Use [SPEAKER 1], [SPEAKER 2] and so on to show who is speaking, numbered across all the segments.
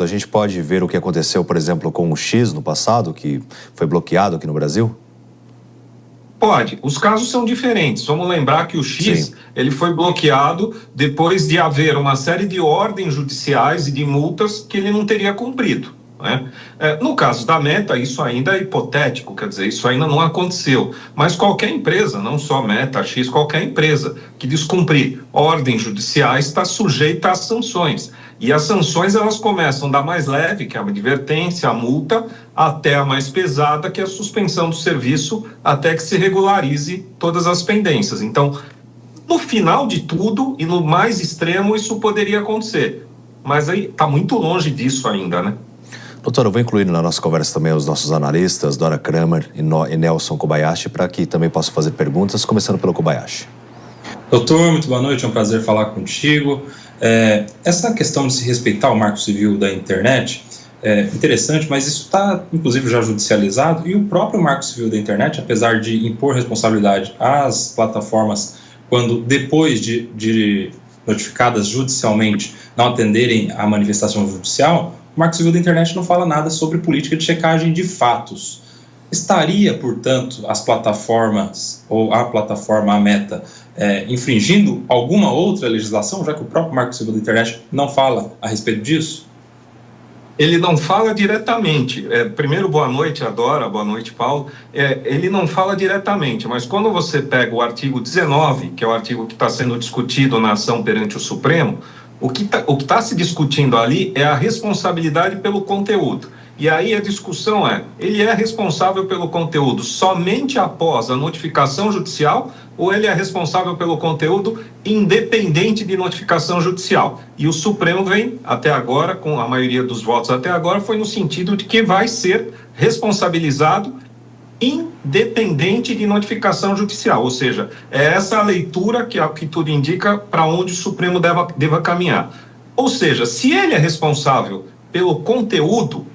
[SPEAKER 1] A gente pode ver o que aconteceu, por exemplo, com o X no passado, que foi bloqueado aqui no Brasil?
[SPEAKER 2] Pode. Os casos são diferentes. Vamos lembrar que o X,
[SPEAKER 1] Sim.
[SPEAKER 2] ele foi bloqueado depois de haver uma série de ordens judiciais e de multas que ele não teria cumprido, né? No caso da Meta, isso ainda é hipotético, quer dizer, isso ainda não aconteceu. Mas qualquer empresa, não só Meta, X, qualquer empresa que descumprir ordens judiciais está sujeita às sanções. E as sanções, elas começam da mais leve, que é a advertência, a multa, até a mais pesada, que é a suspensão do serviço, até que se regularize todas as pendências. Então, no final de tudo e no mais extremo, isso poderia acontecer. Mas aí está muito longe disso ainda, né?
[SPEAKER 1] Doutor, eu vou incluir na nossa conversa também os nossos analistas, Dora Kramer e Nelson Kobayashi, para que também possam fazer perguntas, começando pelo Kobayashi.
[SPEAKER 3] Doutor, muito boa noite, é um prazer falar contigo. Essa questão de se respeitar o marco civil da internet é interessante, mas isso está, inclusive, já judicializado, e o próprio marco civil da internet, apesar de impor responsabilidade às plataformas quando, depois de notificadas judicialmente, não atenderem à manifestação judicial, o marco civil da internet não fala nada sobre política de checagem de fatos. Estaria, portanto, as plataformas, ou a plataforma, a Meta, infringindo alguma outra legislação, já que o próprio marco civil da internet não fala a respeito disso?
[SPEAKER 2] Ele não fala diretamente. Primeiro, boa noite, Adora, boa noite, Paulo. Ele não fala diretamente, mas quando você pega o artigo 19, que é o artigo que está sendo discutido na ação perante o Supremo, o que tá se discutindo ali é a responsabilidade pelo conteúdo. E aí a discussão ele é responsável pelo conteúdo somente após a notificação judicial ou ele é responsável pelo conteúdo independente de notificação judicial? E o Supremo vem, até agora, com a maioria dos votos até agora, foi no sentido de que vai ser responsabilizado independente de notificação judicial, ou seja, é essa a leitura que tudo indica para onde o Supremo deva caminhar. Ou seja, se ele é responsável pelo conteúdo,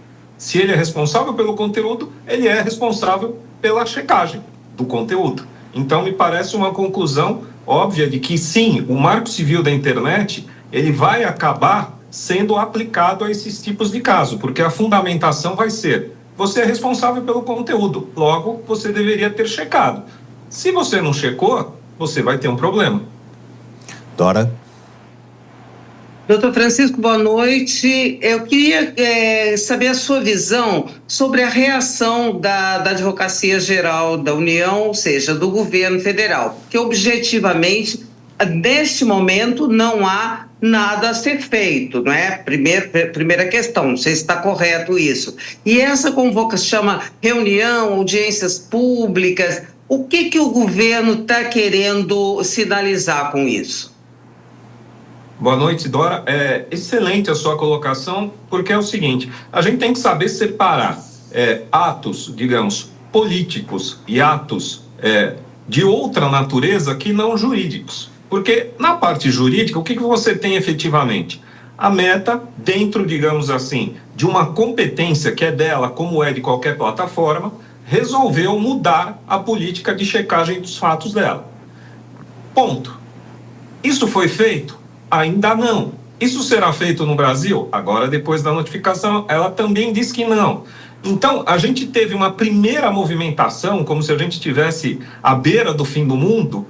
[SPEAKER 2] ele é responsável pela checagem do conteúdo. Então, me parece uma conclusão óbvia de que, sim, o Marco Civil da Internet, ele vai acabar sendo aplicado a esses tipos de caso, porque a fundamentação vai ser: você é responsável pelo conteúdo, logo, você deveria ter checado. Se você não checou, você vai ter um problema.
[SPEAKER 1] Dora?
[SPEAKER 4] Doutor Francisco, boa noite. Eu queria saber a sua visão sobre a reação da Advocacia Geral da União, ou seja, do governo federal, que objetivamente, neste momento, não há nada a ser feito, não é? Primeira questão, não sei se está correto isso. E essa convocação chama reunião, audiências públicas. O que o governo está querendo sinalizar com isso?
[SPEAKER 2] Boa noite, Dora. É excelente a sua colocação, porque é o seguinte: a gente tem que saber separar atos, digamos, políticos e atos de outra natureza que não jurídicos. Porque na parte jurídica, o que você tem efetivamente? A Meta, dentro, digamos assim, de uma competência que é dela, como é de qualquer plataforma, resolveu mudar a política de checagem dos fatos dela. Ponto. Isso foi feito? Ainda não. Isso será feito no Brasil? Agora, depois da notificação, ela também diz que não. Então, a gente teve uma primeira movimentação, como se a gente estivesse à beira do fim do mundo,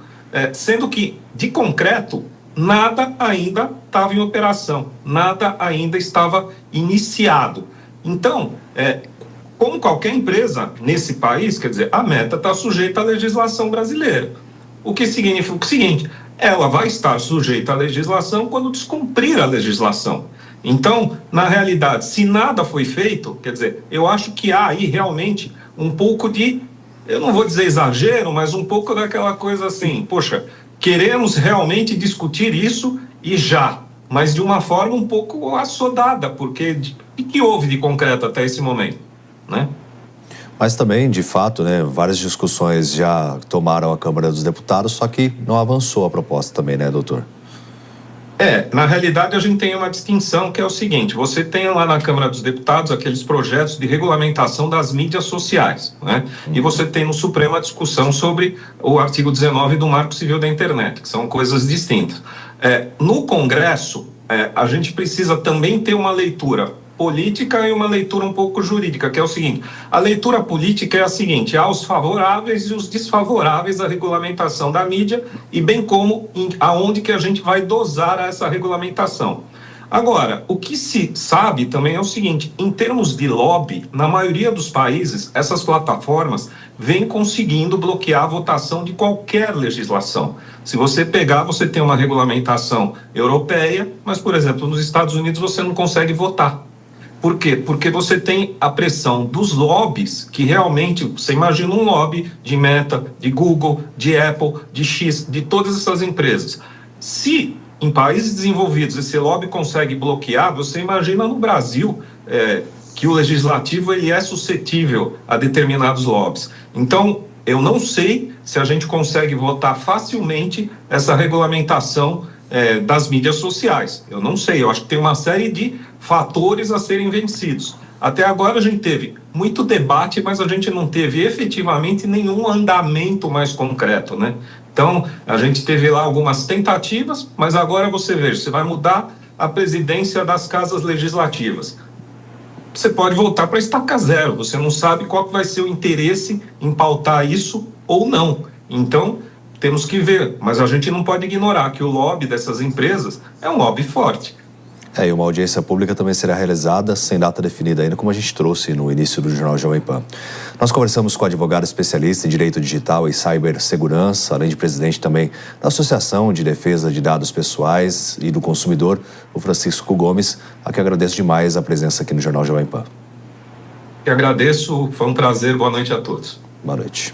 [SPEAKER 2] sendo que, de concreto, nada ainda estava em operação, nada ainda estava iniciado. Então, como qualquer empresa nesse país, quer dizer, a Meta está sujeita à legislação brasileira. O que significa o seguinte: ela vai estar sujeita à legislação quando descumprir a legislação. Então, na realidade, se nada foi feito, quer dizer, eu acho que há aí realmente um pouco de, eu não vou dizer exagero, mas um pouco daquela coisa assim: poxa, queremos realmente discutir isso e já, mas de uma forma um pouco assodada, porque o que houve de concreto até esse momento, né?
[SPEAKER 1] Mas também, de fato, né, várias discussões já tomaram a Câmara dos Deputados, só que não avançou a proposta também, né, doutor?
[SPEAKER 2] Na realidade, a gente tem uma distinção que é o seguinte: você tem lá na Câmara dos Deputados aqueles projetos de regulamentação das mídias sociais, né? E você tem no Supremo a discussão sobre o artigo 19 do Marco Civil da Internet, que são coisas distintas. No Congresso, a gente precisa também ter uma leitura política e uma leitura um pouco jurídica, que é o seguinte: a leitura política é a seguinte: há os favoráveis e os desfavoráveis à regulamentação da mídia, e bem como aonde que a gente vai dosar essa regulamentação. Agora, o que se sabe também é o seguinte: em termos de lobby, na maioria dos países, essas plataformas vêm conseguindo bloquear a votação de qualquer legislação. Se você pegar, você tem uma regulamentação europeia, mas, por exemplo, nos Estados Unidos você não consegue votar. Por quê? Porque você tem a pressão dos lobbies, que realmente, você imagina um lobby de Meta, de Google, de Apple, de X, de todas essas empresas. Se em países desenvolvidos esse lobby consegue bloquear, você imagina no Brasil que o legislativo ele é suscetível a determinados lobbies. Então, eu não sei se a gente consegue votar facilmente essa regulamentação das mídias sociais. Eu não sei, eu acho que tem uma série de fatores a serem vencidos. Até agora a gente teve muito debate, mas a gente não teve efetivamente nenhum andamento mais concreto, né? Então, a gente teve lá algumas tentativas, mas agora você veja, você vai mudar a presidência das casas legislativas. Você pode voltar para estaca zero, você não sabe qual que vai ser o interesse em pautar isso ou não. Então, temos que ver, mas a gente não pode ignorar que o lobby dessas empresas é um lobby forte.
[SPEAKER 1] E uma audiência pública também será realizada sem data definida ainda, como a gente trouxe no início do Jornal Jovem Pan. Nós conversamos com o advogado especialista em Direito Digital e Cibersegurança, além de presidente também da Associação de Defesa de Dados Pessoais e do Consumidor, o Francisco Gomes, a que agradeço demais a presença aqui no Jornal Jovem Pan.
[SPEAKER 2] Eu agradeço, foi um prazer, boa noite a todos.
[SPEAKER 1] Boa noite.